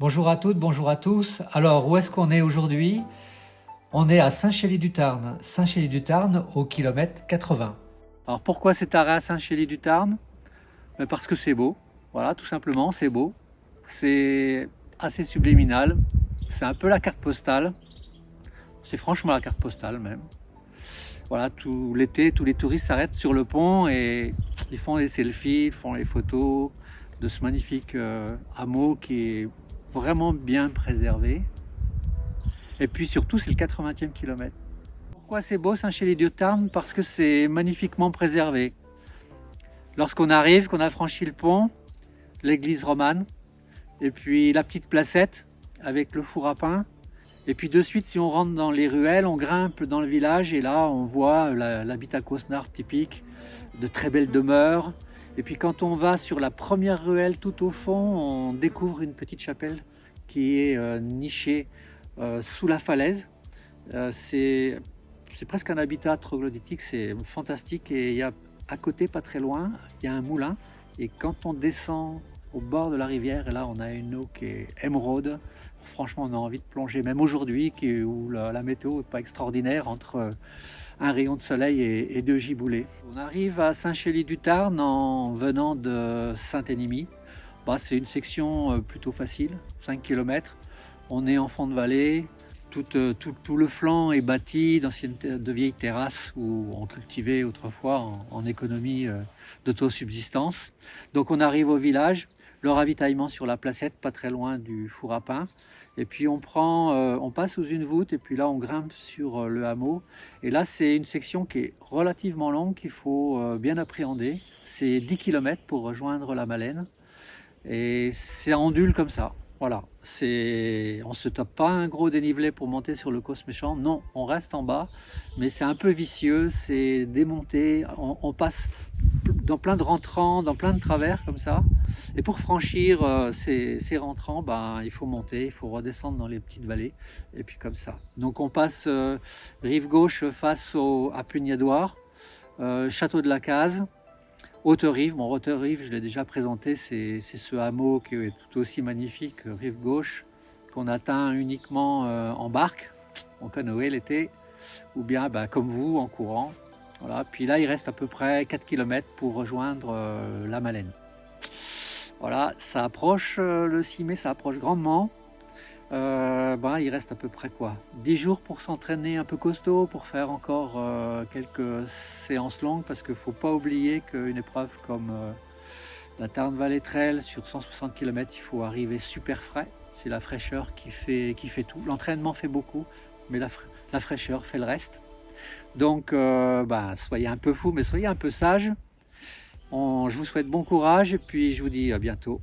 Bonjour à toutes, bonjour à tous. Alors, où est-ce qu'on est aujourd'hui? On est à Saint-Chély-du-Tarn. Saint-Chély-du-Tarn au kilomètre 80. Alors, pourquoi cet arrêt à Saint-Chély-du-Tarn? Parce que c'est beau. Voilà, tout simplement, c'est beau. C'est assez subliminal. C'est un peu la carte postale. C'est franchement la carte postale même. Voilà, tout l'été, tous les touristes s'arrêtent sur le pont et ils font des selfies, ils font les photos de ce magnifique hameau qui est vraiment bien préservé. Et puis surtout, c'est le 80e kilomètre. Pourquoi c'est beau Saint-Chély-du-Tarn? Parce que c'est magnifiquement préservé. Lorsqu'on arrive, qu'on a franchi le pont, l'église romane, et puis la petite placette avec le four à pain. Et puis de suite, si on rentre dans les ruelles, on grimpe dans le village et là, on voit l'habitat cosnard typique, de très belles demeures. Et puis quand on va sur la première ruelle tout au fond, on découvre une petite chapelle qui est nichée sous la falaise. C'est presque un habitat troglodytique, c'est fantastique. Et il y a à côté, pas très loin, il y a un moulin. Et quand on descend au bord de la rivière, et là on a une eau qui est émeraude. Franchement, on a envie de plonger, même aujourd'hui où la météo n'est pas extraordinaire entre un rayon de soleil et deux giboulées. On arrive à Saint-Chély-du-Tarn en venant de Saint-Énimie. C'est une section plutôt facile, 5 km. On est en fond de vallée, tout le flanc est bâti de vieilles terrasses où on cultivait autrefois en économie d'autosubsistance. Donc on arrive au village, le ravitaillement sur la placette, pas très loin du four à pain. Et puis on passe sous une voûte et puis là on grimpe sur le hameau. Et là c'est une section qui est relativement longue qu'il faut bien appréhender. C'est 10 km pour rejoindre la Malène. Et c'est ondule comme ça. Voilà, on se tape pas un gros dénivelé pour monter sur le Causse Méchant, non, on reste en bas, mais c'est un peu vicieux, c'est démonté, on passe dans plein de rentrants, dans plein de travers comme ça, et pour franchir ces rentrants, il faut monter, il faut redescendre dans les petites vallées, et puis comme ça. Donc on passe rive gauche face à Pugnadoire, Château de la Case, Haute-Rive, Haute-Rive, je l'ai déjà présenté, c'est ce hameau qui est tout aussi magnifique, rive gauche, qu'on atteint uniquement en barque, en canoë l'été, ou bien comme vous, en courant. Voilà. Puis là, il reste à peu près 4 km pour rejoindre la Malène. Voilà, ça approche, le 6 mai, ça approche grandement. Il reste à peu près 10 jours pour s'entraîner un peu costaud, pour faire encore quelques séances longues, parce qu'il ne faut pas oublier qu'une épreuve comme la Tarn Valley Trail sur 160 km, il faut arriver super frais. C'est la fraîcheur qui fait tout. L'entraînement fait beaucoup, mais la fraîcheur fait le reste. Donc soyez un peu fous, mais soyez un peu sages. Je vous souhaite bon courage et puis je vous dis à bientôt.